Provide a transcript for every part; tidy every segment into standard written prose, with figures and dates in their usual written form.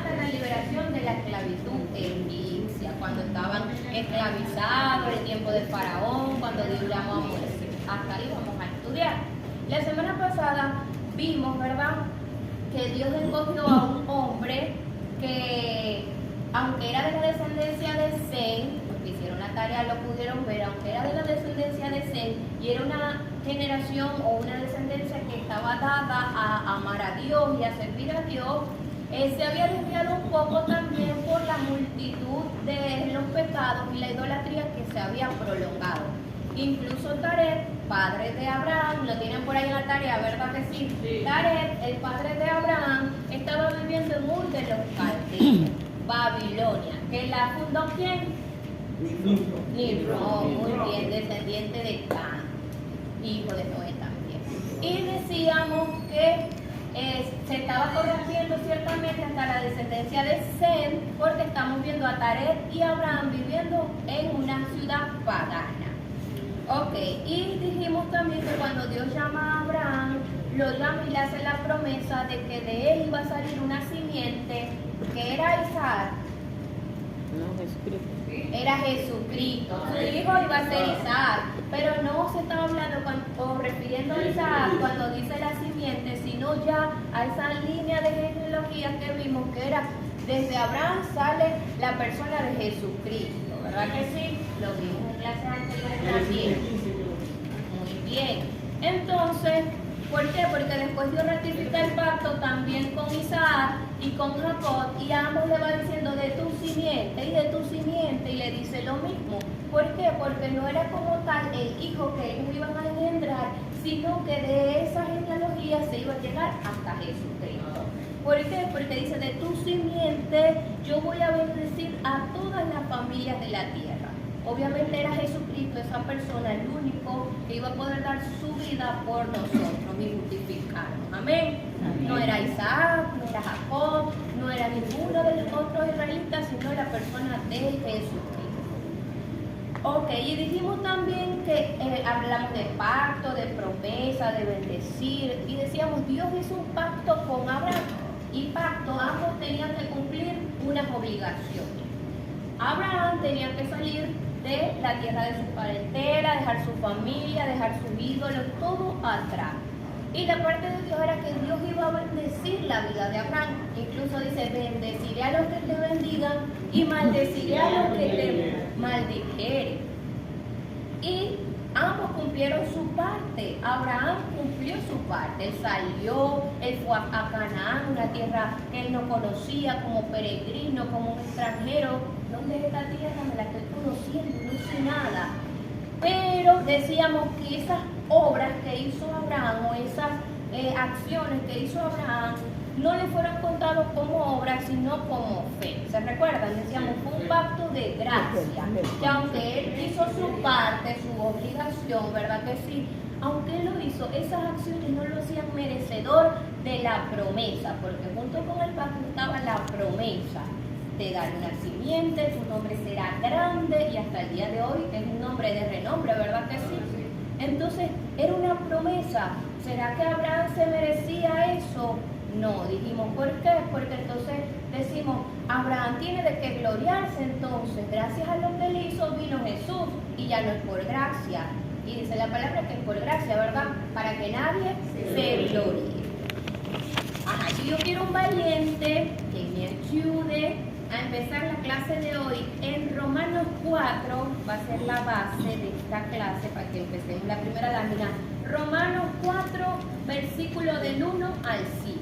hasta la liberación de la esclavitud egipcia, cuando estaban esclavizados, el tiempo del faraón, cuando Dios llamó a Moisés. Hasta ahí vamos a estudiar. La semana pasada vimos, ¿verdad?, que Dios escogió a un hombre que, aunque era de la descendencia de Sem, porque hicieron la tarea, lo pudieron ver, aunque era de la descendencia de Sem, y era una generación o una descendencia que estaba dada a amar a Dios y a servir a Dios, se había desviado un poco también por la multitud de los pecados y la idolatría que se había prolongado. Incluso Taret, padre de Abraham, lo tienen por ahí en la tarea, ¿verdad que sí? Sí. Taret, el padre de Abraham, estaba viviendo en Ur de los Caldeos, Babilonia. ¿Que la fundó quién? Nimrod, muy bien, descendiente de Can, hijo de Noé también. Y decíamos que se estaba corrompiendo ciertamente hasta la descendencia de Sem, porque estamos viendo a Taret y Abraham viviendo en una ciudad pagana. Ok, y dijimos también que cuando Dios llama a Abraham, lo llama y le hace la promesa de que de él iba a salir una simiente, que era Isaac. No, Jesucristo. Era Jesucristo. Su hijo iba a ser Isaac, pero no se estaba hablando o refiriendo a Isaac cuando dice la simiente, sino ya a esa línea de genealogía que vimos que era desde Abraham sale la persona de Jesucristo, ¿verdad que sí? Lo vimos en clases anteriores también. Muy bien. Entonces, ¿por qué? Porque después Dios ratifica el pacto también con Isaac y con Jacob, y a ambos le va diciendo de tu simiente y de tu simiente, y le dice lo mismo. ¿Por qué? Porque no era como tal el hijo que ellos iban a engendrar, sino que de esa genealogía se iba a llegar hasta Jesucristo. ¿Por qué? Porque dice, de tu simiente yo voy a bendecir a todas las familias de la tierra. Obviamente era Jesucristo, esa persona, el único que iba a poder dar su vida por nosotros y justificarnos. Amén. No era Isaac, no era Jacob, no era ninguno de los otros israelitas, sino la persona de Jesucristo. Ok, y dijimos también que hablamos de pacto, de promesa, de bendecir, y decíamos, Dios hizo un pacto con Abraham, y pacto, ambos tenían que cumplir unas obligaciones. Abraham tenía que salir de la tierra de su parentela, dejar su familia, dejar sus ídolos, todo atrás. Y la parte de Dios era que Dios iba a bendecir la vida de Abraham. Incluso dice, bendeciré a los que te bendigan y maldeciré a los que te maldijeren. Y ambos cumplieron su parte. Abraham cumplió su parte. Él salió, él fue a Canaán, una tierra que él no conocía, como peregrino, como un extranjero. ¿Dónde es esta tierra? Me la estoy conociendo, no sé nada. Pero decíamos que esas obras que hizo Abraham o esas acciones que hizo Abraham no le fueron contados como obras, sino como fe. ¿Se recuerdan? Decíamos, fue un pacto de gracia, que aunque él hizo su parte, su obligación, ¿verdad que sí? Aunque él lo hizo, esas acciones no lo hacían merecedor de la promesa, porque junto con el pacto estaba la promesa de dar una simiente, tu nombre será grande, y hasta el día de hoy es un nombre de renombre, ¿verdad que sí? Entonces, era una promesa. ¿Será que Abraham se merecía eso? No, dijimos, ¿por qué? Porque entonces decimos, Abraham tiene de qué gloriarse entonces. Gracias a lo que él hizo vino Jesús, y ya no es por gracia. Y dice la palabra que es por gracia, ¿verdad? Para que nadie se gloríe. Ajá, y yo quiero un valiente que me ayude a empezar la clase de hoy en Romanos 4, va a ser la base de esta clase para que empecemos la primera lámina. Romanos 4, versículo del 1 al 5.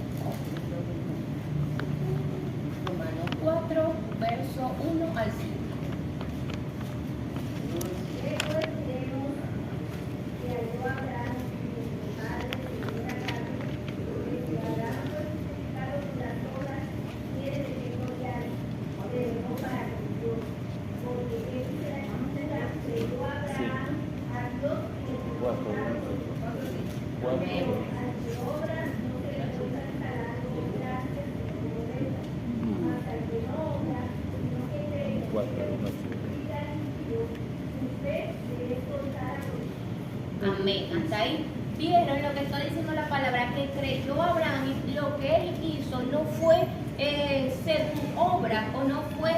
Romanos 4, verso 1 al 5. Amén. Hasta ahí vieron lo que está diciendo la palabra, que creyó Abraham y lo que él hizo no fue según obras o no fue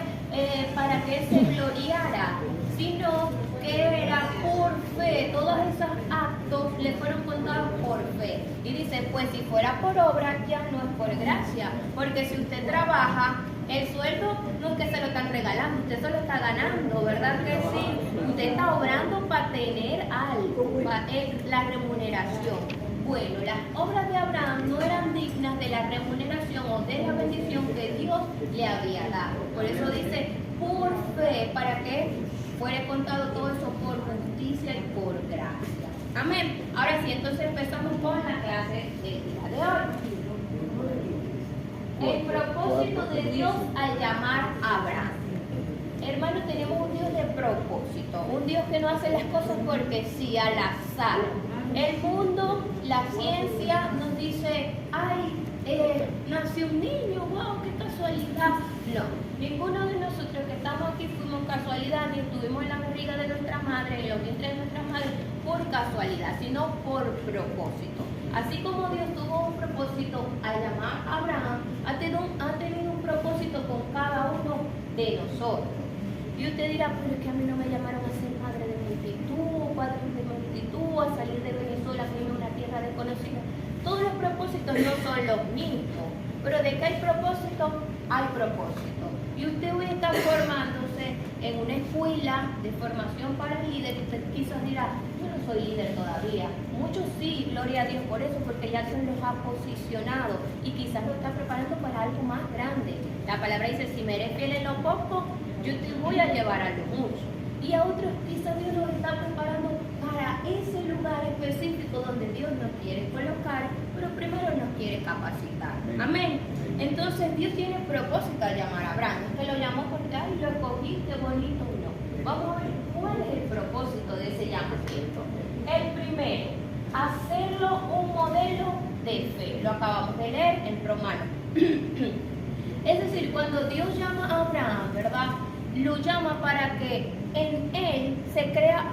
para que él se gloriara, sino que era por fe. Todos esos actos le fueron contados por fe. Y dice, pues si fuera por obra, ya no es por gracia, porque si usted trabaja, el sueldo no es que se lo están regalando, usted se lo está ganando, ¿verdad que sí? Usted está obrando para tener algo, la remuneración. Bueno, las obras de Abraham no eran dignas de la remuneración o de la bendición que Dios le había dado. Por eso dice, por fe, para que fuera contado todo eso por justicia y por gracia. Amén. Ahora sí, entonces empezamos con la clase del día de hoy. El propósito de Dios al llamar a Abraham. Hermanos, tenemos un Dios de propósito, un Dios que no hace las cosas porque sí, al azar. El mundo, la ciencia nos dice, ay, nació un niño, wow, qué casualidad. No, ninguno de nosotros que estamos aquí fuimos casualidad, ni estuvimos en la barriga de nuestra madre, en los vientres de nuestra madre, por casualidad, sino por propósito. Así como Dios tuvo un propósito al llamar a Abraham, ha tenido un propósito con cada uno de nosotros. Y usted dirá, pero es que a mí no me llamaron a ser madre de multitud, padre de multitud, a salir de Venezuela, a irme a una tierra desconocida. Todos los propósitos no son los mismos, pero de que hay propósito, hay propósito. Y usted hoy está formándose en una escuela de formación para líderes. Usted quizás dirá, yo no soy líder todavía. Muchos sí, gloria a Dios por eso, porque ya Dios los ha posicionado y quizás lo está preparando para algo más grande. La palabra dice, si me eres fiel en lo poco, yo te voy a llevar a lo mucho. Y a otros quizás Dios los está preparando para ese lugar específico donde Dios nos quiere colocar, pero primero nos quiere capacitar. Amén. Entonces Dios tiene propósito al llamar a Abraham. No te lo llamó porque, ay, lo escogiste bonito, no. Vamos a ver cuál es el propósito de ese llamamiento. El primero, hacerlo un modelo de fe. Lo acabamos de leer en Romanos. Es decir, cuando Dios llama a Abraham, ¿verdad? Lo llama para que en él se crea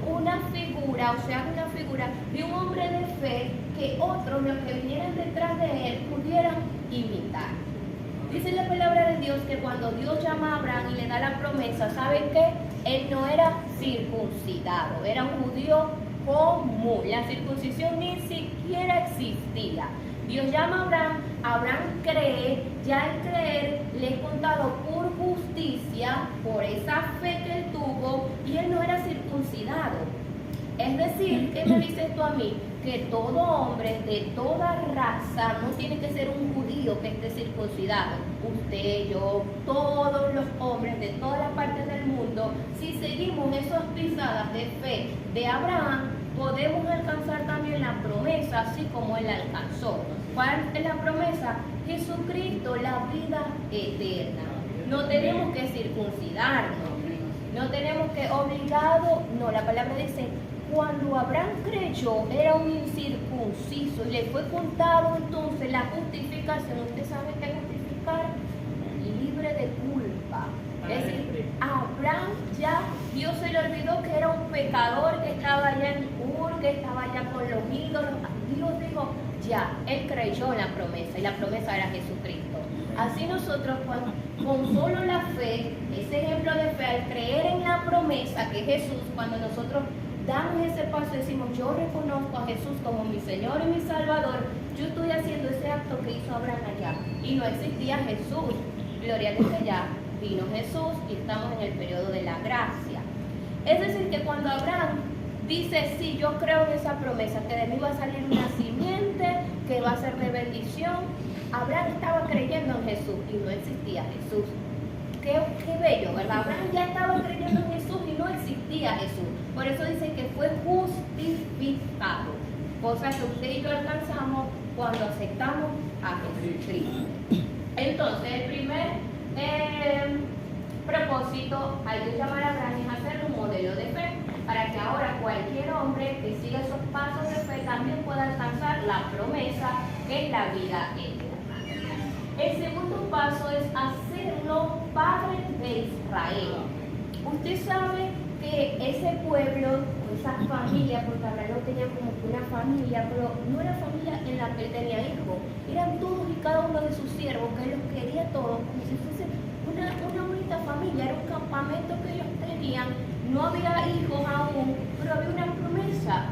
una figura, o sea, una figura de un hombre de fe que otros, los que vinieran detrás de él, pudieran imitar. Dice la palabra de Dios que cuando Dios llama a Abraham y le da la promesa, ¿saben qué? Él no era circuncidado, era un judío común. La circuncisión ni siquiera existía. Dios llama a Abraham, Abraham cree, ya el creer le es contado por justicia, por esa fe que él tuvo, y él no era circuncidado. Es decir, ¿qué me dice esto a mí? Que todo hombre de toda raza no tiene que ser un judío que esté circuncidado. Usted, yo, todos los hombres de todas las partes del mundo, si seguimos esas pisadas de fe de Abraham, podemos alcanzar también la promesa, así como él la alcanzó. ¿Cuál es la promesa? Jesucristo, la vida eterna. No tenemos que circuncidarnos, no tenemos que obligado, no, la palabra dice, cuando Abraham creyó, era un incircunciso y le fue contado entonces la justificación. ¿Usted sabe qué es justificar? Libre de culpa. Es decir, Abraham ya, Dios se le olvidó que era un pecador, que estaba allá en Ur, que estaba allá con los ídolos. Dios dijo, ya, él creyó en la promesa y la promesa era Jesucristo. Así nosotros, con solo la fe, ese ejemplo de fe, al creer en la promesa que es Jesús, cuando nosotros damos ese paso y decimos, yo reconozco a Jesús como mi Señor y mi Salvador, yo estoy haciendo ese acto que hizo Abraham allá. Y no existía Jesús. Gloria a Dios que ya vino Jesús y estamos en el periodo de la gracia. Es decir, que cuando Abraham dice, sí, yo creo en esa promesa, que de mí va a salir una simiente, que va a ser de bendición, Abraham estaba creyendo en Jesús y no existía Jesús. Qué bello, ¿verdad? Abraham ya estaba creyendo en Jesús y no existía Jesús. Por eso dice que fue justificado, cosa que usted y yo alcanzamos cuando aceptamos a Jesucristo. Entonces, el primer propósito al Dios llamar a Abraham es hacerle un modelo de fe, para que ahora cualquier hombre que siga esos pasos de fe también pueda alcanzar la promesa que es la vida eterna. El segundo paso es hacerlo padre de Israel. Usted sabe que ese pueblo, esa familia, porque Abraham no tenía como que una familia, pero no era familia en la que él tenía hijos, eran todos y cada uno de sus siervos, que él los quería todos, como si fuese una bonita familia, era un campamento que ellos tenían, no había hijos aún, pero había una promesa,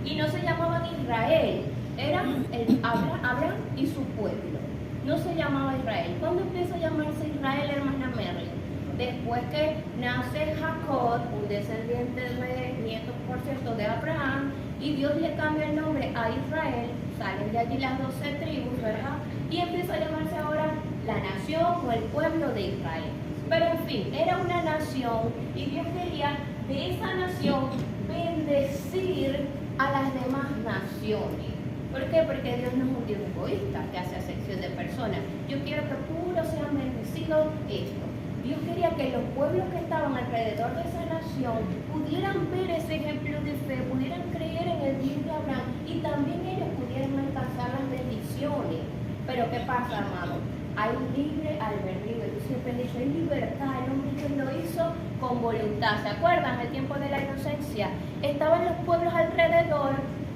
y no se llamaban Israel, eran Abraham y su pueblo, no se llamaba Israel. ¿Cuándo empieza a llamarse Israel, hermana Merlin? Después que nace Jacob, un descendiente de nieto, por cierto, de Abraham, y Dios le cambia el nombre a Israel, salen de allí las 12 tribus, ¿verdad? Y empieza a llamarse ahora la nación o el pueblo de Israel. Pero en fin, era una nación y Dios quería de esa nación bendecir a las demás naciones. ¿Por qué? Porque Dios no es un Dios egoísta que hace acepción de personas. Yo quiero que puros sean bendecidos esto. Dios quería que los pueblos que estaban alrededor de esa nación pudieran ver ese ejemplo de fe, pudieran creer en el Dios de Abraham y también ellos pudieran alcanzar las bendiciones. Pero ¿qué pasa, amado? Hay libre albedrío. Yo siempre he dicho, hay libertad. El hombre que lo hizo con voluntad. ¿Se acuerdan? El tiempo de la inocencia. Estaban los pueblos alrededor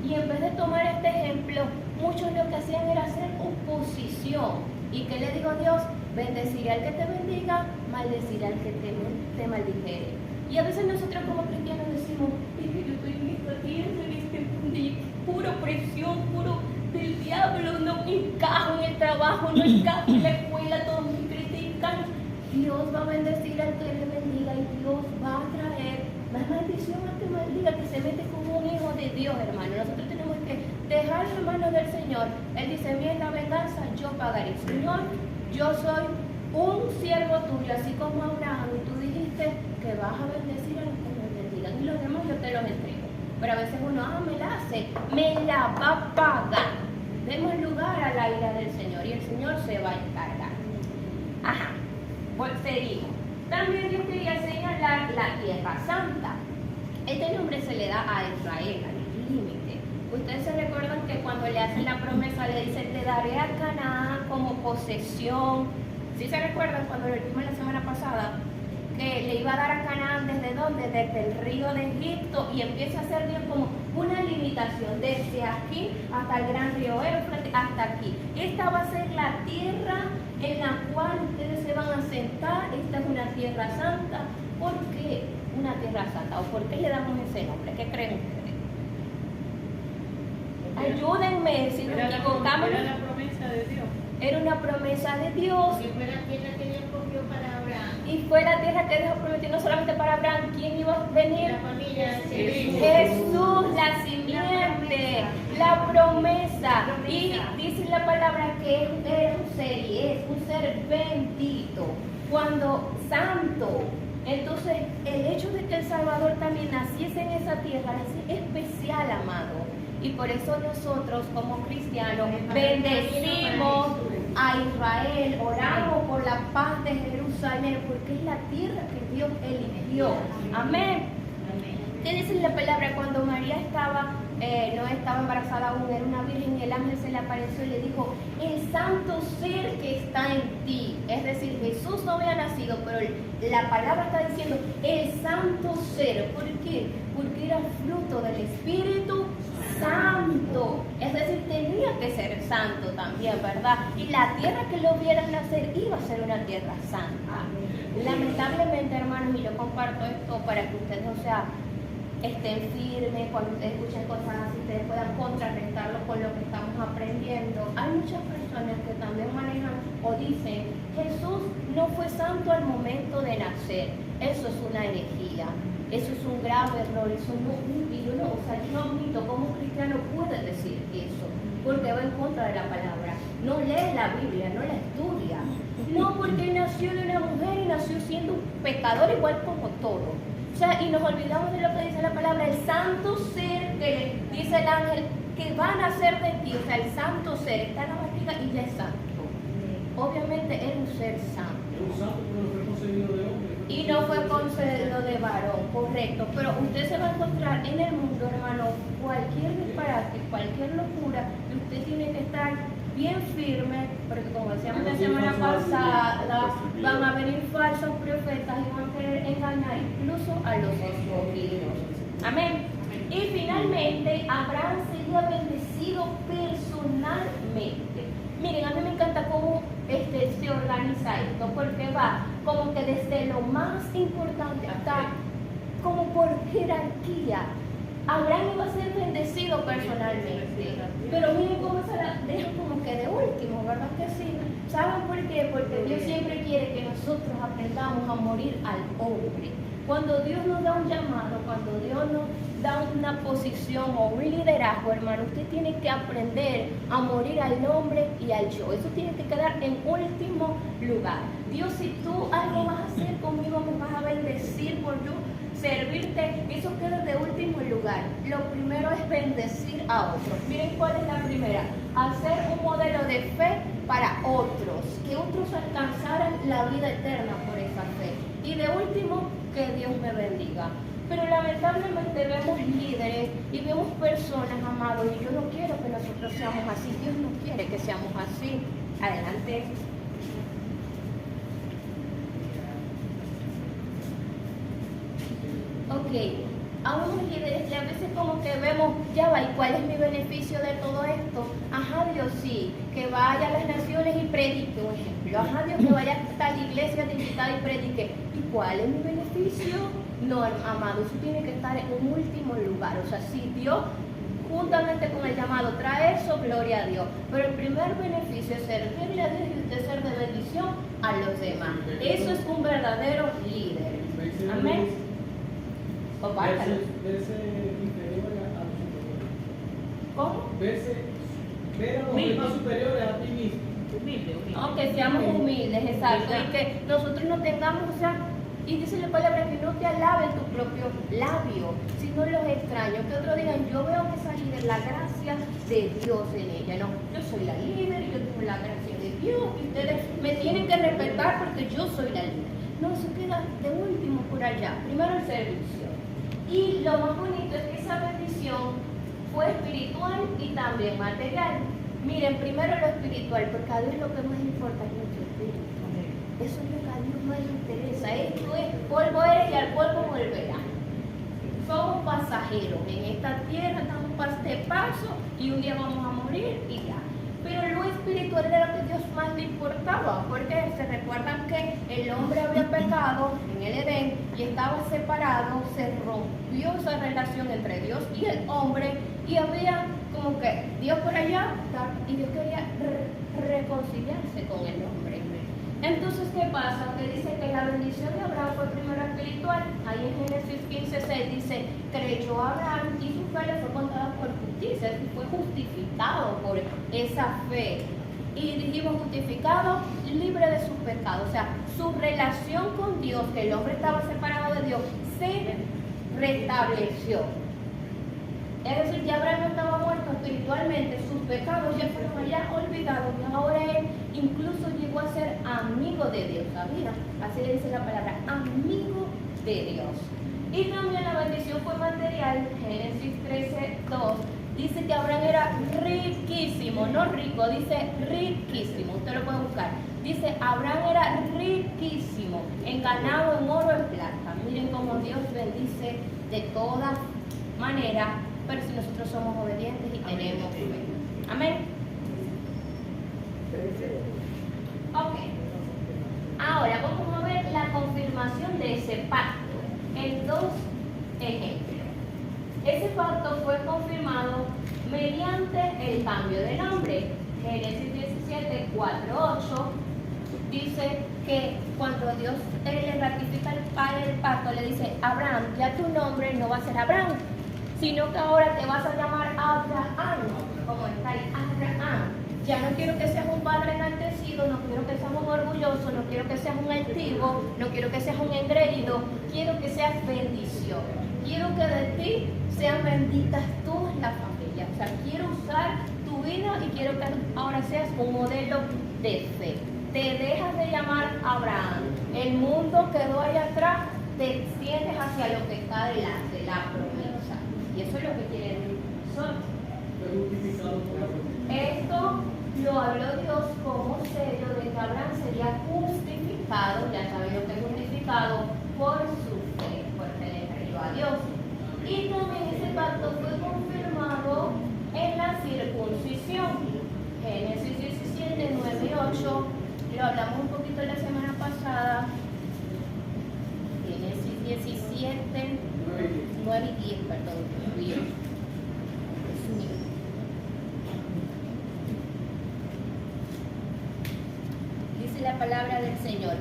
y en vez de tomar este ejemplo, muchos lo que hacían era hacer oposición. ¿Y qué le dijo Dios? Bendeciré al que te bendiga, maldeciré al que te maldijere. Y a veces nosotros como cristianos decimos, es que yo estoy en esta tierra, en este mundo, pura presión, puro del diablo, no encajo en el trabajo, no encajo en la escuela, todos me critican. Dios va a bendecir al que le bendiga y Dios va a traer más maldición al que maldiga, que se mete como un hijo de Dios, hermano. Nosotros tenemos que dejar en manos del Señor. Él dice, bien la venganza, yo pagaré. Señor, yo soy un siervo tuyo, así como Abraham, y tú dijiste que vas a bendecir a los que me bendigan, y los demás yo te los entrego. Pero a veces uno, me la hace, me la va a pagar. Demos lugar a la ira del Señor, y el Señor se va a encargar. Ajá, pues seguimos. También Dios quería señalar la Tierra Santa. Este nombre se le da a Israel, al límite. Ustedes se recuerdan que cuando le hacen la promesa le dicen, te daré a Canaán como posesión. ¿Sí se recuerdan cuando lo dijimos la semana pasada? Que le iba a dar a Canaán desde dónde, desde el río de Egipto, y empieza a hacer Dios como una limitación desde aquí hasta el gran río Éufrates, hasta aquí. Esta va a ser la tierra en la cual ustedes se van a sentar. Esta es una tierra santa. ¿Por qué una tierra santa? ¿O por qué le damos ese nombre? ¿Qué creen ustedes? Ayúdenme si nos equivocamos. Era la promesa de Dios. Era una promesa de Dios. Y fue la tierra que Dios escogió para Abraham. Y fue la tierra que Dios prometió no solamente para Abraham. ¿Quién iba a venir? La familia Jesús, la simiente, la promesa. Y dice la palabra que es un ser y es un ser bendito. Cuando santo. Entonces, el hecho de que el Salvador también naciese en esa tierra es especial, amado. Y por eso nosotros como cristianos bendecimos a Israel, oramos por la paz de Jerusalén, porque es la tierra que Dios eligió. Amén. ¿Qué dice la palabra? Cuando María no estaba embarazada aún, era una virgen, y el ángel se le apareció y le dijo, el santo ser que está en ti. Es decir, Jesús no había nacido, pero la palabra está diciendo, el santo ser. ¿Por qué? Porque era fruto del Espíritu Santo. Es decir, tenía que ser santo también, ¿verdad? Y la tierra que lo vieran nacer iba a ser una tierra santa. Lamentablemente, hermanos, y yo comparto esto para que ustedes, estén firmes, cuando ustedes escuchen cosas así, ustedes puedan contrarrestarlo con lo que estamos aprendiendo. Hay muchas personas que también manejan o dicen, Jesús no fue santo al momento de nacer. Eso es una herejía, eso es un grave error, eso no, yo no admito cómo un cristiano puede decir eso, porque va en contra de la palabra. No lee la Biblia, no la estudia. No, porque nació de una mujer y nació siendo un pecador igual como todo. Y nos olvidamos de lo que dice la palabra, el santo ser que le dice el ángel que va a nacer de ti. El santo ser está en la barriga y ya es santo. Obviamente era un ser santo. Era un santo, pero no fue concebido de hombre. Y no fue concedido de varón, correcto. Pero usted se va a encontrar en el mundo, hermano, cualquier disparate, cualquier locura, y usted tiene que estar bien firme, porque como decíamos la semana pasada, van a venir falsos profetas y van a querer engañar incluso a los escogidos. Amén. Y finalmente, Abraham sería bendecido personalmente. Miren, a mí me encanta cómo se organiza esto, porque va como que desde lo más importante hasta como por jerarquía. Abraham iba a ser bendecido personalmente, pero miren cómo se la dejan como que de último, ¿verdad que sí? ¿Saben por qué? Porque Dios siempre quiere que nosotros aprendamos a morir al hombre. Cuando Dios nos da un llamado, cuando Dios nos da una posición o un liderazgo, hermano, usted tiene que aprender a morir al hombre y al yo. Eso tiene que quedar en último lugar. Dios, si tú algo vas a hacer conmigo, me vas a bendecir por yo servirte, eso queda de último lugar. Lo primero es bendecir a otros. Miren cuál es la primera: hacer un modelo de fe para otros, que otros alcanzaran la vida eterna por esa fe. Y de último, que Dios me bendiga. Pero lamentablemente vemos líderes y vemos personas, amados, y yo no quiero que nosotros seamos así. Dios no quiere que seamos así. Adelante. Ok, a unos líderes y a veces como que vemos, ya va, ¿y cuál es mi beneficio de todo esto? Ajá, Dios, sí, que vaya a las naciones y predique, un ejemplo. Ajá, Dios, que vaya a tal iglesia digital y predique. ¿Y cuál es mi beneficio? No, amado, eso tiene que estar en un último lugar. O sea, si Dios, juntamente con el llamado, trae eso, gloria a Dios. Pero el primer beneficio es servirle a Dios y usted ser de bendición a los demás. Eso es un verdadero líder. Amén. Verse inferior a los superiores. ¿Cómo? Ver a los demás superiores a ti mismo. Humilde. Aunque seamos humildes, exacto. Y que nosotros no tengamos, o sea, y dice la palabra que no te alaben tu propio labio, sino los extraños. Que otros digan, yo veo en esa líder la gracia de Dios en ella. No, yo soy la líder y yo tengo la gracia de Dios. Y ustedes me tienen que respetar porque yo soy la líder. No, eso queda de último por allá. Primero el servicio. Y lo más bonito es que esa bendición fue espiritual y también material. Miren, primero lo espiritual, porque a Dios lo que más importa es nuestro espíritu. Eso es lo que a Dios más le interesa. Esto es polvo eres y al polvo volverá. Somos pasajeros en esta tierra, estamos de paso y un día vamos a morir y ya. Pero lo espiritual era lo que Dios más le importaba, porque se recuerdan que el hombre había pecado en el Edén y estaba separado, se rompió esa relación entre Dios y el hombre y había como que Dios por allá y Dios quería reconciliarse con el hombre. Entonces, ¿qué pasa? Que dice que la bendición de Abraham fue primero espiritual. Ahí en Génesis 15:6 dice, creyó Abraham y su fe le fue contada por justicia, y fue justificado por esa fe. Y dijimos justificado, libre de sus pecados. O sea, su relación con Dios, que el hombre estaba separado de Dios, se restableció. Es decir, ya Abraham no estaba muerto espiritualmente, sus pecados ya fueron allá olvidados y ahora él incluso llegó a ser amigo de Dios, ¿sabía? Así le dice la palabra, amigo de Dios. Y también la bendición fue material. Génesis 13:2 dice que Abraham era riquísimo, no rico, dice riquísimo, usted lo puede buscar. Dice, Abraham era riquísimo en ganado, en oro, en plata. Miren cómo Dios bendice de todas maneras, pero si nosotros somos obedientes y tenemos fe. Amén. Ok. Ahora vamos a ver la confirmación de ese pacto en dos ejemplos. Ese pacto fue confirmado mediante el cambio de nombre. Génesis 17:4-8 dice que cuando Dios le ratifica el pacto, le dice, Abraham, ya tu nombre no va a ser Abraham, sino que ahora te vas a llamar Abraham, como está ahí, Abraham. Ya no quiero que seas un padre enaltecido, no quiero que seas un orgulloso, no quiero que seas un altivo, no quiero que seas un engreído, quiero que seas bendición. Quiero que de ti sean benditas todas las familias. O sea, quiero usar tu vida y quiero que ahora seas un modelo de fe. Te dejas de llamar Abraham. El mundo quedó allá atrás, te extiendes hacia lo que está delante, la promesa. Y eso es lo que quiere decir nosotros. Esto lo habló Dios como sello de que Abraham sería justificado, ya saben lo que es justificado, por su fe, porque le creyó a Dios. Y también ese pacto fue confirmado en la circuncisión. Génesis 17, 9 y 8, lo hablamos un poquito la semana pasada. Génesis 17, 9 y 10, perdón. Dice la palabra del Señor.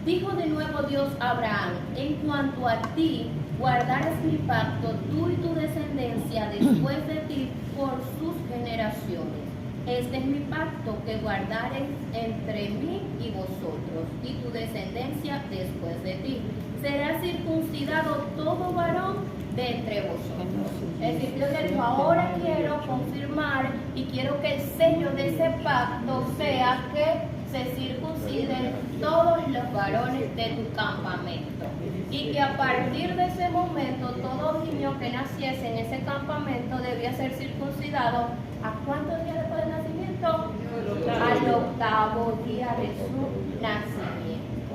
Dijo de nuevo Dios a Abraham: en cuanto a ti, guardarás mi pacto, tú y tu descendencia después de ti por sus generaciones. Este es mi pacto que guardaréis entre mí y vosotros y tu descendencia después de ti. Será circuncidado todo varón de entre vosotros. El Dios le dijo: ahora quiero confirmar y quiero que el sello de ese pacto sea que se circunciden todos los varones de tu campamento. Y que a partir de ese momento todo niño que naciese en ese campamento debía ser circuncidado. ¿A cuántos días después del nacimiento? Al octavo día de su nacimiento.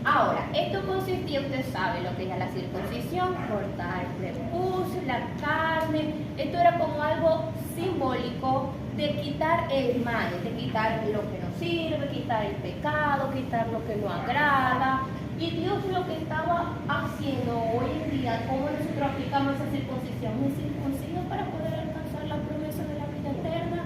Ahora, esto consistía, usted sabe lo que es la circuncisión: cortar el prepucio, la carne. Esto era como algo simbólico de quitar el mal, de quitar lo que no sirve, quitar el pecado, quitar lo que no agrada. Y Dios lo que estaba haciendo hoy en día, cómo nosotros aplicamos esa circuncisión, ¿es circuncisión para poder alcanzar la promesa de la vida eterna?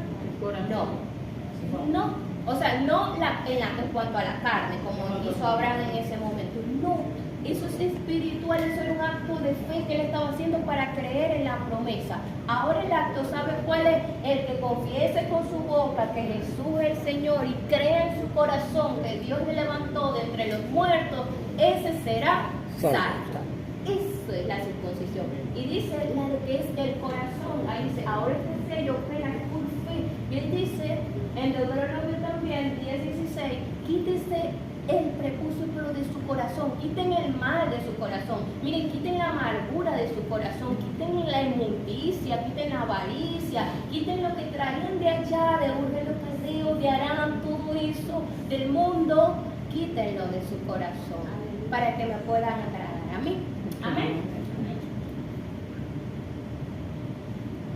No. O sea, no en cuanto a la carne, como hizo Abraham en ese momento. No, eso es espiritual, eso era un acto de fe que él estaba haciendo para creer en la promesa. Ahora el acto, ¿sabe cuál es? El que confiese con su boca que Jesús es el Señor y crea en su corazón que Dios le levantó de entre los muertos, ese será salvo. Eso es la circuncisión. Y dice la de que es el corazón. Ahí dice: ahora este sello opera por fe. Y él dice en Deuteronomio también 10:16: quítese el prepucio pero de su corazón, quiten el mal de su corazón, miren, quiten la amargura de su corazón, quiten la inmundicia, quiten la avaricia, quiten lo que traían de allá, de Ur de los Caldeos, de Aram, todo eso del mundo, quítenlo de su corazón para que me puedan agradar a mí. Amén.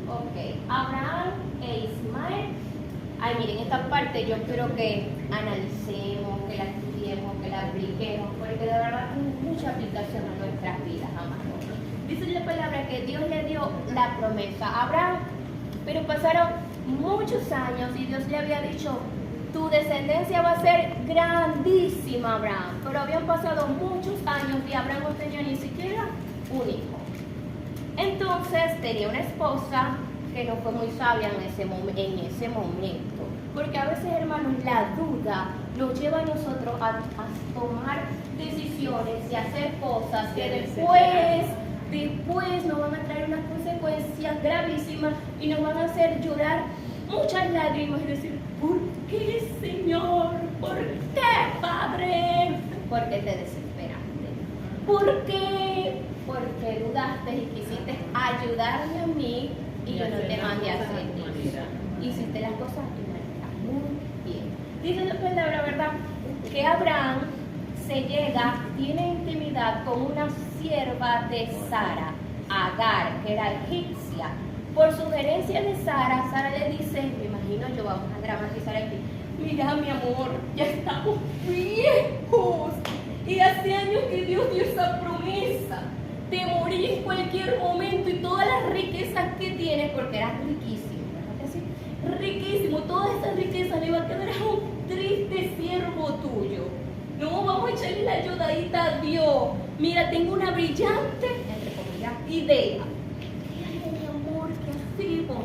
Ok, Abraham e Ismael. Ay, miren, esta parte yo quiero que analicemos, que la estudiemos, que la apliquemos, porque de verdad tiene mucha aplicación a nuestras vidas, amados. Dice la palabra que Dios le dio la promesa a Abraham, pero pasaron muchos años y Dios le había dicho: tu descendencia va a ser grandísima, Abraham. Pero habían pasado muchos años y Abraham no tenía ni siquiera un hijo. Entonces tenía una esposa que no fue muy sabia en ese momento. Porque a veces, hermanos, la duda nos lleva a nosotros a tomar decisiones y hacer cosas que después nos van a traer unas consecuencias gravísimas y nos van a hacer llorar muchas lágrimas y decir: ¿por qué, Señor? ¿Por qué, Padre? Porque te desesperaste. ¿Por qué? Porque dudaste y quisiste ayudarme a mí y yo no te mandé a hacer eso. Hiciste las cosas de manera muy bien. Dice la palabra, ¿verdad?, que Abraham tiene intimidad con una sierva de Sara, Agar, que era egipcia. Por sugerencia de Sara, Sara le dice, me imagino yo, vamos a dramatizar aquí: mira, mi amor, ya estamos viejos y hace años que Dios dio esa promesa de morir en cualquier momento y todas las riquezas que tienes, porque eras riquísimo, ¿verdad que sí? Riquísimo, todas esas riquezas le va a quedar a un triste siervo tuyo. No, vamos a echarle la ayudadita a Dios. Mira, tengo una brillante, entre comillas, idea. Ay, mi amor, ¿qué hacemos?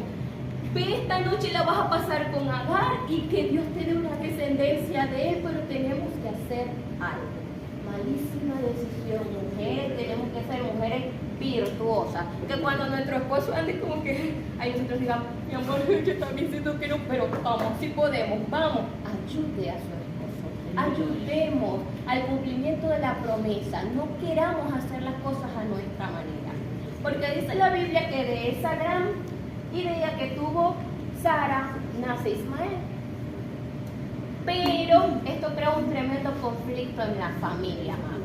Ve, esta noche la vas a pasar con Agar y que Dios te dé una descendencia de él, pero tenemos que hacer algo. Malísima decisión, mujer, tenemos que ser mujeres virtuosas. Que cuando nuestro esposo ande como que, ahí nosotros digamos, mi amor, yo también siento que no, pero vamos, si podemos, vamos, ayude a su esposo, ayudemos al cumplimiento de la promesa, no queramos hacer las cosas a nuestra manera. Porque dice la Biblia que de esa gran idea que tuvo Sara nace Ismael. esto creó un tremendo conflicto en la familia, amados.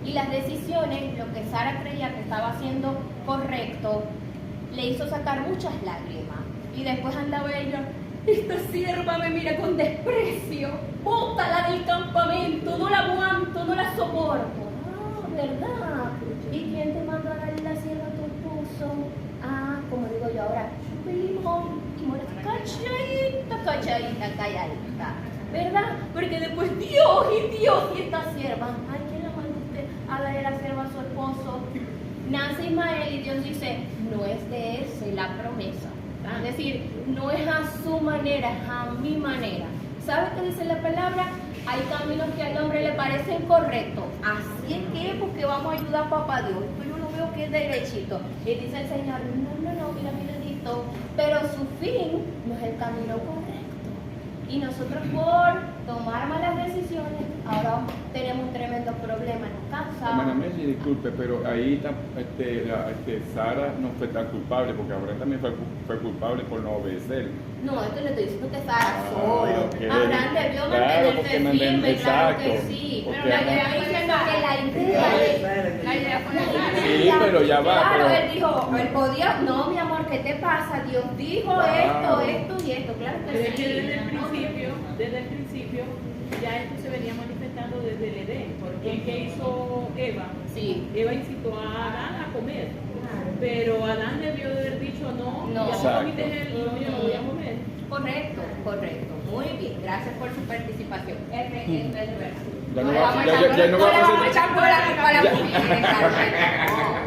Y las decisiones, lo que Sara creía que estaba haciendo correcto, le hizo sacar muchas lágrimas. Y después andaba ella, esta sierva me mira con desprecio, bótala del campamento, no la aguanto, no la soporto. Ah, ¿verdad? ¿Y quién te mandó a darle la sierva a tu esposo? Ah, como digo yo ahora, limón, calladita, ¿verdad? Porque después Dios y esta sierva, ay, ¿quién la mandó usted a darle la sierva a su esposo? Nace Ismael y Dios dice, no es de ese la promesa. Es decir, no es a su manera, es a mi manera. ¿Sabe qué dice la palabra? Hay caminos que al hombre le parecen correctos. Así es que, porque vamos a ayudar a papá Dios. Yo lo veo que es derechito. Y dice el Señor, no, mira, pero su fin no es el camino correcto. Y nosotros por tomar malas decisiones, ahora tenemos un tremendo problema en la casa. Hermana Messi, disculpe, pero ahí está, Sara no fue tan culpable, porque Abraham también fue culpable por no obedecer. No, esto le estoy diciendo que Sara solo. Okay. Abraham debió Claro, mantenerse porque firme, claro que exacto. sí. Porque Pero Abraham- le estoy diciendo que la idea fue la Sí, pero ya va, Claro, pero- él dijo, él podía, no, mi amor, ¿qué te pasa? Dios dijo Claro. esto y esto, claro que Pero es sí. que desde el principio, ya esto se venía manifestando desde el Edén, porque ¿qué hizo Eva? Sí. Eva incitó a Adán a comer, pero Adán debió de haber dicho no, No. ya Exacto. comiste yo no voy a comer. Correcto, muy bien, gracias por su participación. Es verdad. Ya no le va- vamos a ya- echar- ya no va a le vamos a hacer- echar por la culpa a la mujer,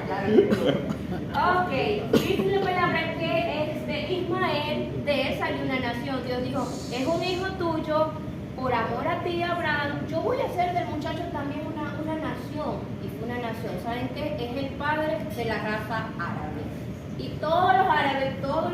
claro. Ok, dice la palabra que Ismael, de él salió una nación. Dios dijo, es un hijo tuyo, por amor a ti, Abraham, yo voy a hacer del muchacho también una nación. Y fue una nación, ¿saben qué? Es el padre de la raza árabe. Y todos los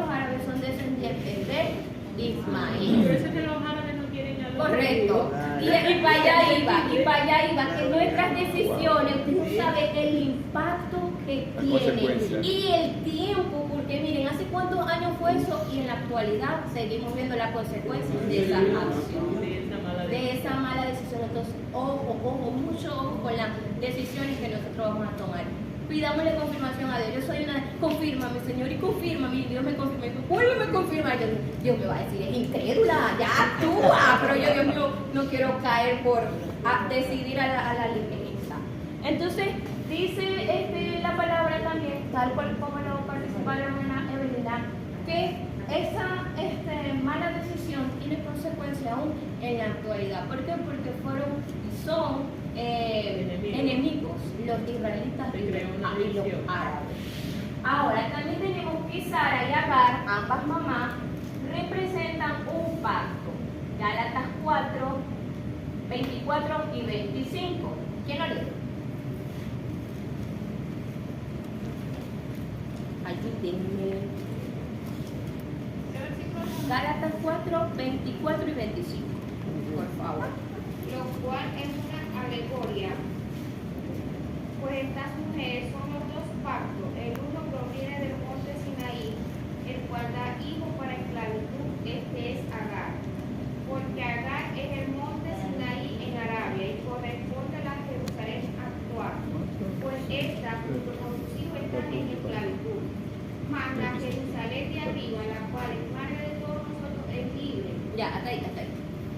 árabes son descendientes de Por Ismael. eso es que los árabes no quieren a los Correcto. Y para allá iba, que nuestras decisiones, usted no sabe el impacto que Las tienen consecuencias. y el tiempo, porque miren, ¿hace cuántos años fue eso? Y en la actualidad seguimos viendo las consecuencias de esa acción, de esa mala decisión. Entonces, ojo, mucho ojo con las decisiones que nosotros vamos a tomar. Pidámosle confirmación a Dios. Yo soy una, confírmame, Señor, y confírmame. Y Dios me confirma. Y vuélveme a confirmar. Dios me va a decir, es incrédula, ya actúa. Pero yo, Dios mío, no quiero caer por decidir a la ligereza. Entonces, dice la palabra también, tal cual como lo participó la hermana Evelina, que esa mala decisión tiene consecuencias aún en la actualidad. ¿Por qué? Porque son enemigos los israelitas y los árabes. Ahora también tenemos que Sara y Agar, ambas mamás, representan un pacto. Gálatas 4, 24 y 25. ¿Quién lo lee? Ayúdenme. Gálatas 4, 24 y 25. Por favor. Lo cual es una alegoría, pues estas mujeres son los dos pactos. El uno proviene del monte Sinaí, el cual da hijo para esclavitud, este es Agar. Porque Agar es el monte Sinaí en Arabia y corresponde a la Jerusalén actual, pues esta junto con sus hijos están en esclavitud. Mas la Jerusalén de arriba, la cual es madre de todos nosotros, es libre. Ya, hasta ahí.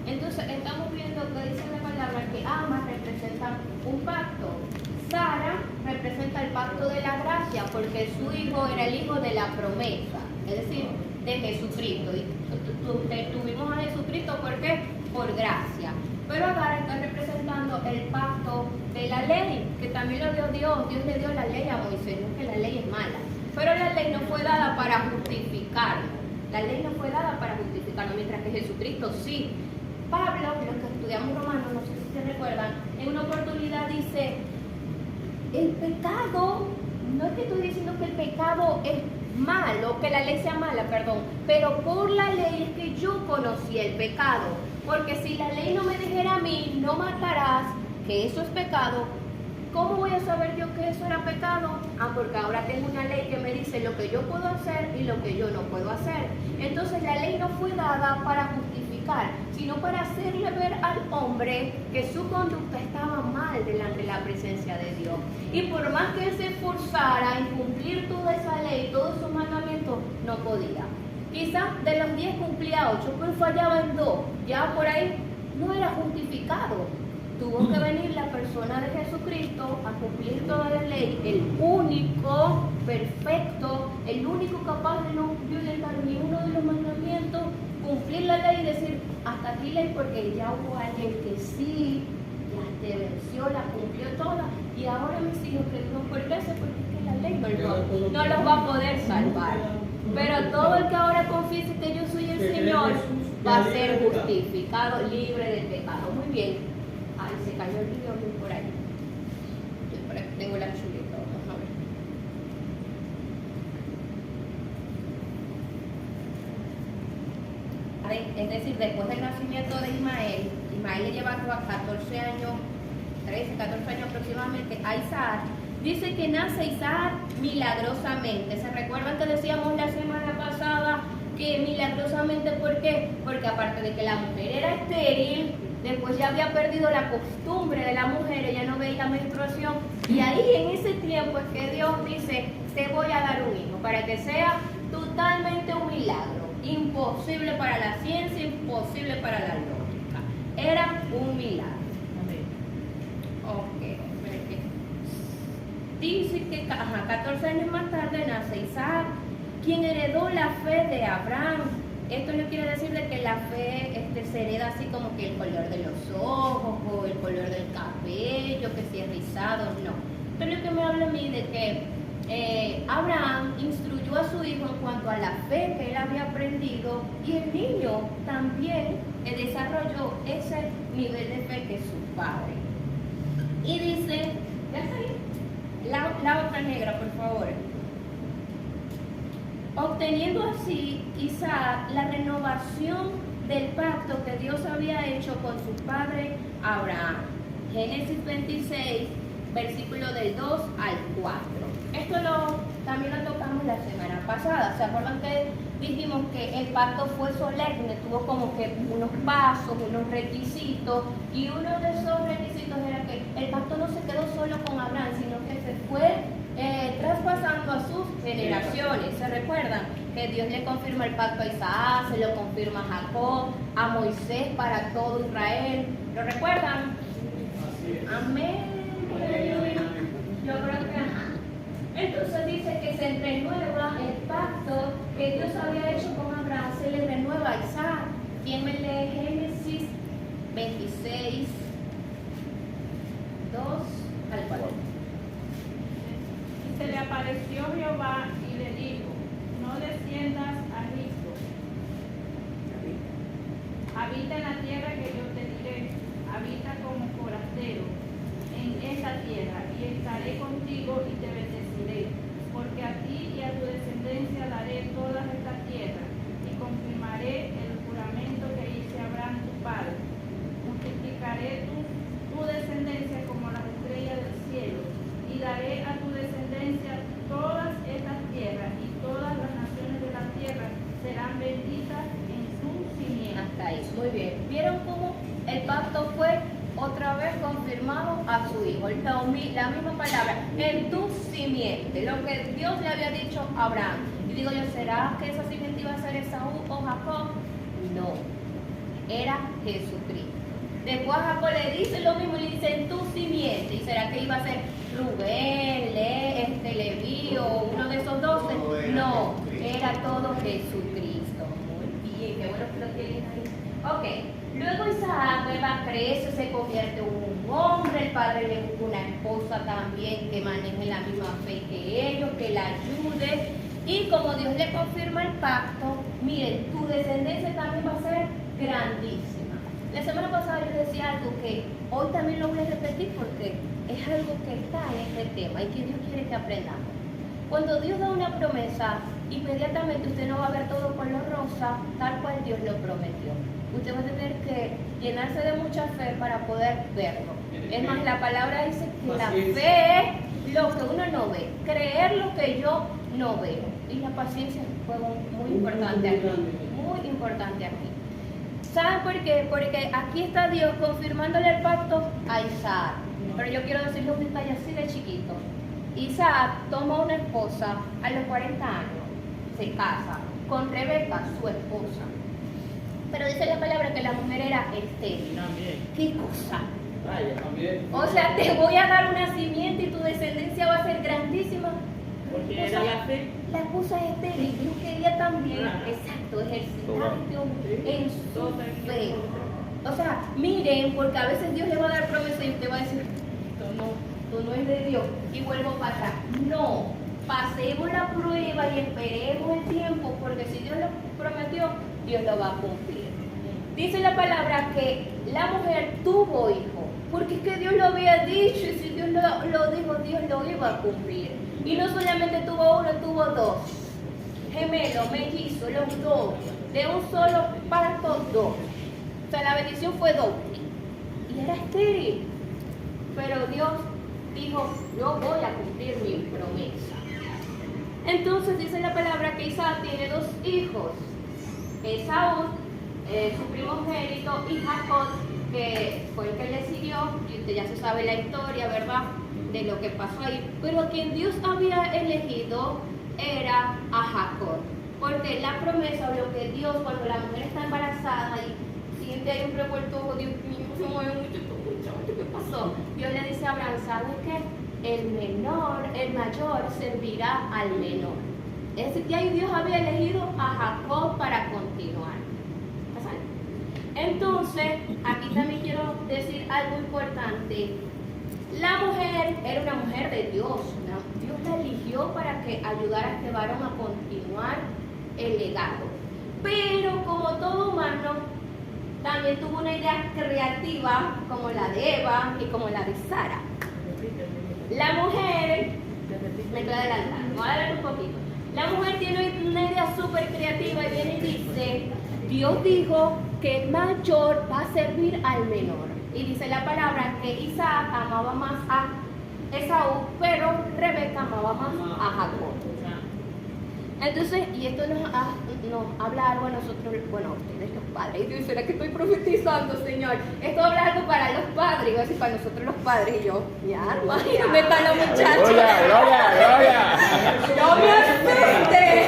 Entonces, estamos viendo que dice la palabra que ambas representan un pacto. Sara representa el pacto de la gracia porque su hijo era el hijo de la promesa, es decir, de Jesucristo. Y tuvimos a Jesucristo, ¿por qué? Por gracia. Pero Agar está representando el pacto de la ley, que también lo dio Dios. Dios le dio la ley a Moisés, no es que la ley es mala. Pero la ley no fue dada para justificarlo. La ley no fue dada para justificarlo, mientras que Jesucristo sí. Pablo, los que estudiamos Romanos, no sé si se recuerdan, en una oportunidad dice, el pecado, no es que estoy diciendo que el pecado es malo, que la ley sea mala, perdón, pero por la ley es que yo conocí el pecado, porque si la ley no me dijera a mí, no matarás, que eso es pecado, ¿cómo voy a saber yo que eso era pecado? Porque ahora tengo una ley que me dice lo que yo puedo hacer y lo que yo no puedo hacer. Entonces la ley no fue dada para justificar justificar, sino para hacerle ver al hombre que su conducta estaba mal delante de la presencia de Dios. Y por más que él se esforzara en cumplir toda esa ley, todos sus mandamientos, no podía. Quizás de los 10 cumplía 8, pero fallaba en 2. Ya por ahí no era justificado. Tuvo que venir la persona de Jesucristo a cumplir toda la ley, el único perfecto, el único capaz de no violentar ni uno de los mandamientos, cumplir la ley y decir, hasta aquí ley, porque ya hubo alguien que sí, ya te venció, la cumplió toda, y ahora mis hijos que no por gracia, porque es que la ley no los va a poder salvar. Pero todo el que ahora confiese que yo soy el Señor va a ser justificado, libre del pecado. Muy bien. Ay, se cayó el video por ahí. Yo por aquí tengo la chuleta, vamos a ver. Es decir, después del nacimiento de Ismael le lleva 14 años, 13, 14 años aproximadamente a Isaac. Dice que nace Isaac milagrosamente. ¿Se recuerdan que decíamos la semana pasada que milagrosamente? ¿Por qué? Porque aparte de que la mujer era estéril, después ya había perdido la costumbre de la mujer, ella no veía menstruación, y ahí en ese tiempo es que Dios dice, te voy a dar un hijo, para que sea totalmente un milagro, imposible para la ciencia, imposible para la lógica, era un milagro. Ok, dice que 14 años más tarde nace Isaac, quien heredó la fe de Abraham. Esto no quiere decir de que la fe se hereda así como que el color de los ojos o el color del cabello, que si es rizado, no. Esto es lo que me habla a mí de que Abraham instruyó a su hijo en cuanto a la fe que él había aprendido, y el niño también desarrolló ese nivel de fe que su padre. Y dice, ¿ya está ahí? La otra negra, por favor. Obteniendo así Isaac la renovación del pacto que Dios había hecho con su padre Abraham. Génesis 26, versículo del 2 al 4. Esto también lo tocamos la semana pasada. ¿Se acuerdan que dijimos que el pacto fue solemne? Tuvo como que unos pasos, unos requisitos, y uno de esos requisitos era que el pacto no se quedó solo con Abraham, sino que se fue traspasando a sus generaciones. ¿Se recuerdan? Que Dios le confirma el pacto a Isaac, se lo confirma a Jacob, a Moisés para todo Israel. ¿Lo recuerdan? Amén. Yo creo que ajá. Entonces dice que se renueva el pacto que Dios había hecho con Abraham, se le renueva a Isaac. ¿Quién me lee Génesis 26, 2 al 4? Se le apareció Jehová y le dijo, no desciendas a Egipto, habita en la tierra que yo te diré, habita como forastero en esa tierra, y estaré contigo y te bendeciré, porque a ti y a tu descendencia daré todas estas tierras, y confirmaré el juramento que hice a Abraham tu padre, multiplicaré tu descendencia como las estrellas del cielo, y daré a tu descendencia todas estas tierras, y todas las naciones de la tierra serán benditas en su simiente. Hasta ahí, muy bien. ¿Vieron cómo el pacto fue otra vez confirmado a su hijo? La misma palabra, en tu simiente, lo que Dios le había dicho a Abraham. Y digo yo, ¿será que esa simiente iba a ser Esaú o Jacob? No, era Jesucristo. Después a Jacob le dice lo mismo, le dice en tu simiente. ¿Y será que iba a ser Rubén, Leví o uno de esos 12? No, era todo Jesucristo. Muy bien, qué bueno que lo tienen ahí. Ok, luego Isaac crece, se convierte en un hombre, el padre le busca una esposa también que maneje la misma fe que ellos, que la ayude. Y como Dios le confirma el pacto, miren, tu descendencia también va a ser grandísima. La semana pasada yo decía algo que hoy también lo voy a repetir porque es algo que está en este tema y que Dios quiere que aprendamos. Cuando Dios da una promesa, inmediatamente usted no va a ver todo color rosa, tal cual Dios lo prometió. Usted va a tener que llenarse de mucha fe para poder verlo. Es más, la palabra dice que la fe es lo que uno no ve, creer lo que yo no veo. Y la paciencia fue muy importante aquí, muy importante aquí. ¿Saben por qué? Porque aquí está Dios confirmándole el pacto a Isaac. Pero yo quiero decirle un detalle así de chiquito. Isaac toma una esposa a los 40 años, se casa con Rebeca, su esposa. Pero dice la palabra que la mujer era estéril. ¿Qué cosa? O sea, te voy a dar un nacimiento y tu descendencia va a ser grandísima. Porque era la fe. La esposa es estéril. Dios quería también, exacto, ejercitar en su fe. O sea, miren, porque a veces Dios le va a dar promesa y usted va a decir, esto no es de Dios. Y vuelvo para atrás. No, pasemos la prueba y esperemos el tiempo, porque si Dios lo prometió, Dios lo va a cumplir. Dice la palabra que la mujer tuvo hijo, porque es que Dios lo había dicho, y si Dios lo dijo, Dios lo iba a cumplir. Y no solamente tuvo uno, tuvo dos. Gemelos, mellizos, los dos. De un solo parto, dos. O sea, la bendición fue doble. Y era estéril. Pero Dios dijo, yo voy a cumplir mi promesa. Entonces dice la palabra que Isaac tiene dos hijos. Esaú, su primogénito, y Jacob, que fue el que le siguió. Y usted ya se sabe la historia, ¿verdad? De lo que pasó ahí. Pero a quien Dios había elegido era a Jacob. Porque la promesa, o lo que Dios, cuando la mujer está embarazada y siente ahí un revuelto, oh, Dios mío, se mueve mucho, ¿qué pasó? Dios le dice a Abraham, ¿sabes qué? El mayor servirá al menor. Es decir, que ahí Dios había elegido a Jacob para continuar. Entonces, aquí también quiero decir algo importante. La mujer era una mujer de Dios. Dios la eligió para que ayudara a este varón a continuar el legado. Pero como todo humano, también tuvo una idea creativa como la de Eva y como la de Sara. La mujer, me estoy adelantando, voy a adelantar un poquito. La mujer tiene una idea súper creativa y viene y dice, Dios dijo que el mayor va a servir al menor. Y dice la palabra que Isaac amaba más a Esaú, pero Rebeca amaba más a Jacob. Entonces, y esto nos habla algo a nosotros, bueno, ustedes los padres. Y yo, ¿será que estoy profetizando, Señor? Esto habla algo para los padres, iba a decir para nosotros los padres. Y yo, mi alma, y ¿dónde están los muchachos? Gloria. ¡No me asustes!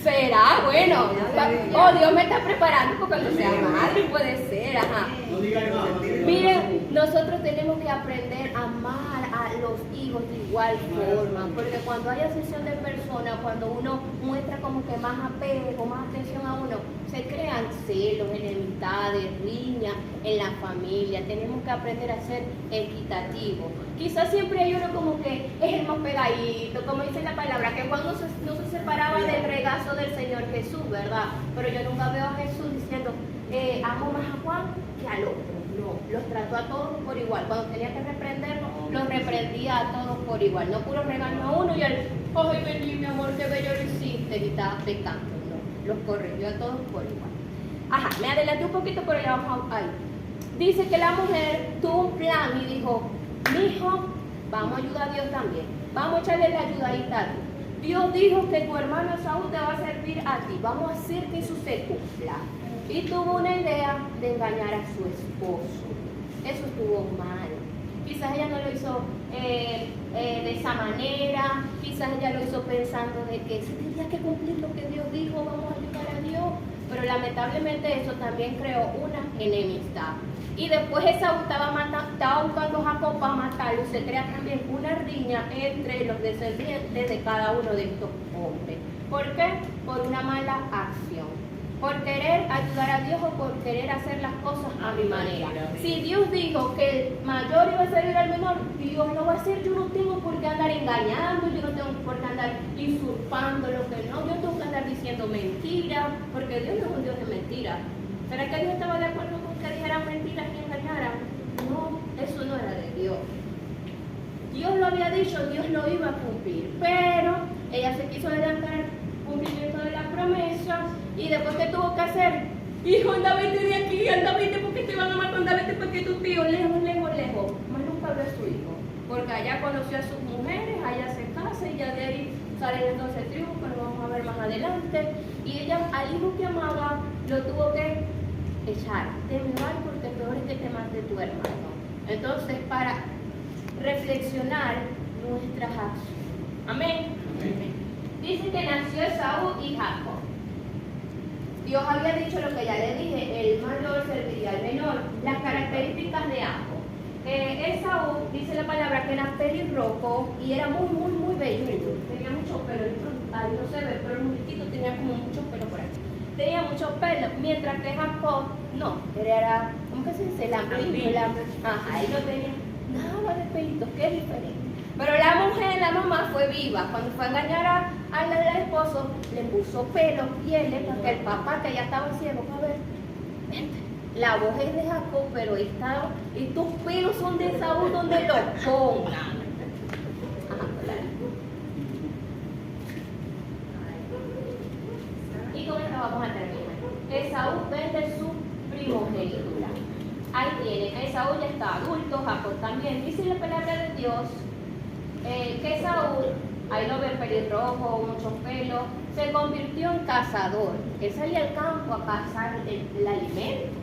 ¿Será? Bueno, oh, Dios me está preparando porque cuando sea madre puede ser, ajá. No digan nada. Miren, nosotros tenemos que aprender a amar a los hijos de igual forma, porque cuando hay ascensión de personas, cuando uno muestra como que más apego, más atención a uno, se crean celos, enemistades, riñas en la familia. Tenemos que aprender a ser equitativos. Quizás siempre hay uno como que es el más pegadito, como dice la palabra, que Juan no se separaba del regazo del Señor Jesús, ¿verdad? Pero yo nunca veo a Jesús diciendo, amo más a Juan que al otro. No, los trató a todos por igual. Cuando tenía que reprenderlos, los reprendía a todos por igual. No puro regaño a uno y él, ay, vení, mi amor, qué bello lo hiciste, y estaba pecando. No, los corrigió a todos por igual. Ajá, me adelanté un poquito, pero ya vamos a ir. Dice que la mujer tuvo un plan y dijo, mijo, vamos a ayudar a Dios también. Vamos a echarle la ayudadita a Dios. Dios dijo que tu hermano Esaú te va a servir a ti. Vamos a hacer que eso se cumpla. Y tuvo una idea de engañar a su esposo. Eso estuvo mal. Quizás ella no lo hizo de esa manera. Quizás ella lo hizo pensando de que si tenía que cumplir lo que Dios dijo, vamos a ayudar a Dios. Pero lamentablemente eso también creó una enemistad. Y después Esaú estaba buscando a Jacob para matarlo. Se crea también una riña entre los descendientes de cada uno de estos hombres. ¿Por qué? Por una mala acción. Por querer ayudar a Dios o por querer hacer las cosas a mi manera. Si Dios dijo que el mayor iba a servir al menor, Dios lo va a hacer. Yo no tengo por qué andar engañando, yo no tengo por qué andar usurpando lo que no, yo tengo que andar diciendo mentiras, porque Dios no es un Dios de mentiras. ¿Será que Dios estaba de acuerdo con que dijeran mentiras y engañaran? No, eso no era de Dios. Dios lo había dicho, Dios lo iba a cumplir, pero ella se quiso adelantar cumplimiento de la promesa. Y después, ¿qué tuvo que hacer? Hijo, anda, vete de aquí, anda, vete porque te van a matar, anda, vete porque tu tío, lejos. Más nunca vio a su hijo, porque allá conoció a sus mujeres, allá se casa y ya de ahí salen entonces triunfos, lo vamos a ver más adelante. Y ella al hijo que amaba lo tuvo que echar. Te me vas porque peor es que te mate tu hermano. Entonces, para reflexionar nuestras acciones. Amén. Dice que nació Esaú y Jacob. Dios había dicho lo que ya le dije, el mayor serviría al menor. Las características de ambos. Esaú, dice la palabra, que era pelirrojo y era muy, muy, muy bello. Tenía mucho pelo, ahí no se ve, pero el muñequito tenía como mucho pelo por aquí. Tenía mucho pelo, mientras que Jacob, no, era, ¿cómo que se dice? Lampiño. Ajá, él no tenía nada de pelitos, qué diferente. Pero la mujer, la mamá, fue viva. Cuando fue a engañar al esposo, le puso pelo, pieles, porque el papá, que ya estaba ciego, a ver, vente. La voz es de Jacob, pero estos pelos son de Esaú donde lo pongan. Ajá, claro. Y con esto vamos a terminar. Esaú vende su primogenitura. Ahí tiene, Esaú ya está adulto, Jacob también. Dice la palabra de Dios que Esaú, ahí lo ven pelirrojo, mucho pelo, se convirtió en cazador. Él salía al campo a cazar el alimento.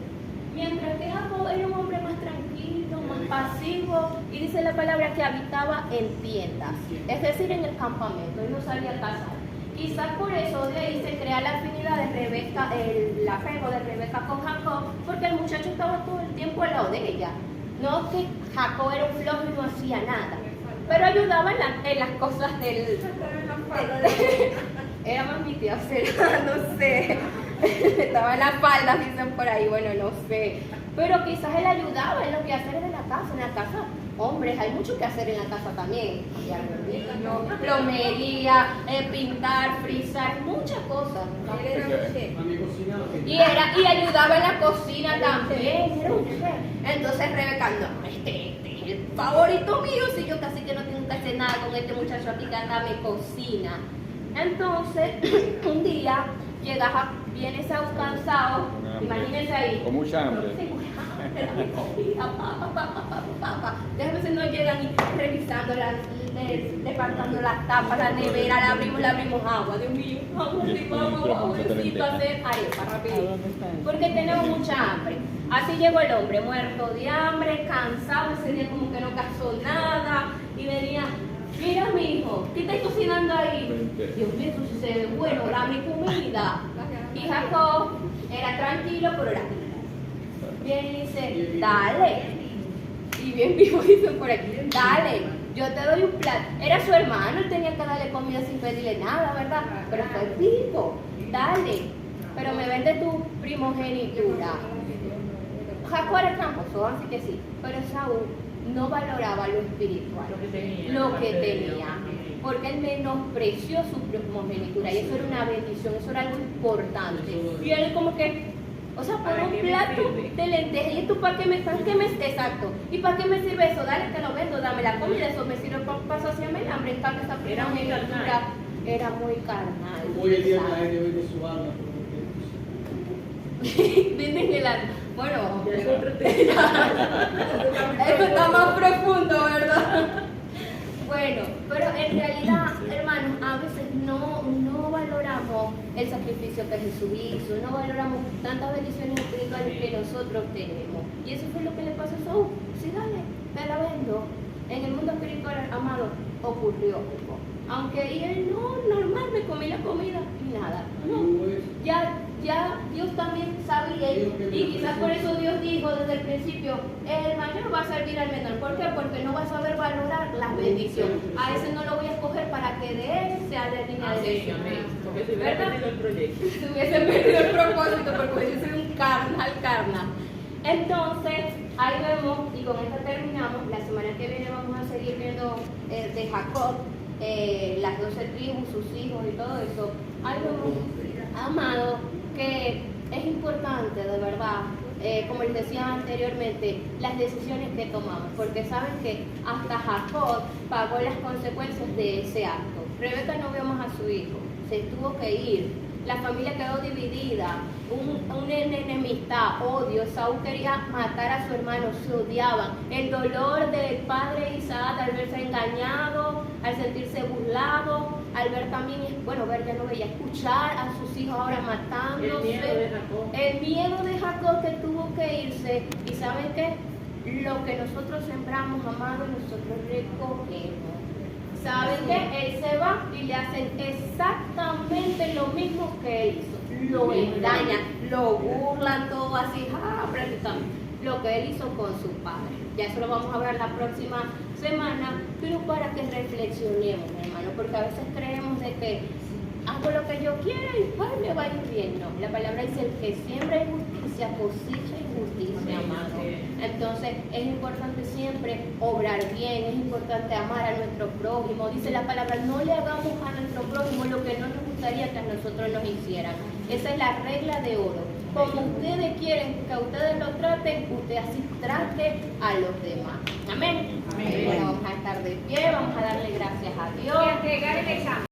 Mientras que Jacob era un hombre más tranquilo, más pasivo, y dice la palabra que habitaba en tiendas, es decir, en el campamento, él no salía a cazar. Quizás por eso de ahí se crea la afinidad de Rebeca, el apego de Rebeca con Jacob, porque el muchacho estaba todo el tiempo al lado de ella. No que Jacob era un flojo y no hacía nada, pero ayudaba en las cosas del... Era más mi tía, no sé. Estaba en la falda, dicen por ahí, bueno, no sé. Pero quizás él ayudaba en los quehaceres de la casa. En la casa, hombres, hay mucho que hacer en la casa también. Plomería, pintar, frizar, muchas cosas. Y ayudaba en la cocina también. Era un chef. Entonces Rebeca, no, este es el favorito mío, si yo casi que no tengo que hacer nada con este muchacho aquí que anda me cocina. Entonces, un día viene Esaú cansado, imagínense ahí. Con mucha hambre. A veces no llegan y revisando, levantando las tapas, la nevera, la abrimos agua. Dios mío, vamos, necesito hacer arepa rápido. Porque tenemos mucha hambre. Así llegó el hombre, muerto de hambre, cansado, ese día como que no cazó nada, y venía. Mira, mi hijo, ¿qué estás cocinando ahí? Dios mío, eso sí se ve bueno, dame comida. Y Jacob era tranquilo, pero era bien y dice, dale. Y bien vivo dicen por aquí, dale, yo te doy un plato. Era su hermano, él tenía que darle comida sin pedirle nada, ¿verdad? Pero fue vivo, dale. Pero me vende tu primogenitura. Jacob era tramposo, así que sí, pero Esaú no valoraba lo espiritual, lo que tenía, porque él menospreció su primogenitura y eso era una bendición, eso era algo importante. Y él como que, o sea, por un plato de lentejas, ¿y tú para qué me exacto? ¿Y para qué me sirve eso? Dale, te lo vendo, dame la comida, eso me sirve para saciarme el hambre. En cambio, esa primogenitura era muy carnal. Hoy el día la gente vende su alma. Venden el alma. Bueno, esto está más profundo, ¿verdad? Bueno, pero en realidad, hermanos, a veces no valoramos el sacrificio que Jesús hizo, no valoramos tantas bendiciones espirituales que nosotros tenemos. Y eso fue lo que le pasó a Saúl. Sí, dale, te la vendo. En el mundo espiritual, amado, ocurrió algo. Aunque y él no, normal, me comí la comida y nada. No, ya Dios también sabía y quizás por eso Dios dijo desde el principio, el mayor va a servir al menor. ¿Por qué? Porque no va a saber valorar las bendiciones. A ese no lo voy a escoger para que de él sea de línea de bendición. Porque si hubiera perdido el proyecto. Si hubiese perdido el propósito, porque hubiese sido un carnal. Entonces, ahí vemos, y con esto terminamos. La semana que viene vamos a seguir viendo de Jacob, las 12 tribus, sus hijos y todo eso. Ahí vemos, amado, que es importante, de verdad, como les decía anteriormente, las decisiones que tomamos, porque saben que hasta Jacob pagó las consecuencias de ese acto. Rebeca no vio más a su hijo, se tuvo que ir. La familia quedó dividida, una enemistad, odio. Esaú quería matar a su hermano, se odiaban. El dolor del padre Isaac al verse engañado, al sentirse burlado, al ver también, bueno, ver ya no veía, escuchar a sus hijos ahora matándose. El miedo de Jacob. El miedo de Jacob que tuvo que irse. ¿Y saben qué? Lo que nosotros sembramos, amados, nosotros recogemos. ¿Saben qué? Él se va y le hacen exactamente lo mismo que él hizo. Lo engañan, lo burlan, todo así, prácticamente lo que él hizo con su padre. Ya eso lo vamos a ver la próxima semana, pero para que reflexionemos, hermano, porque a veces creemos de que hago lo que yo quiera y pues me va a ir bien. No, la palabra dice: el que siembra injusticia cosecha injusticia, amado. Entonces es importante siempre obrar bien, es importante amar a nuestro prójimo. Dice la palabra: no le hagamos a nuestro prójimo lo que no nos gustaría que a nosotros nos hicieran. Esa es la regla de oro. Como ustedes quieren que a ustedes lo traten, usted así trate a los demás. Amén. Bueno, vamos a estar de pie, vamos a darle gracias a Dios. Y entregar el examen.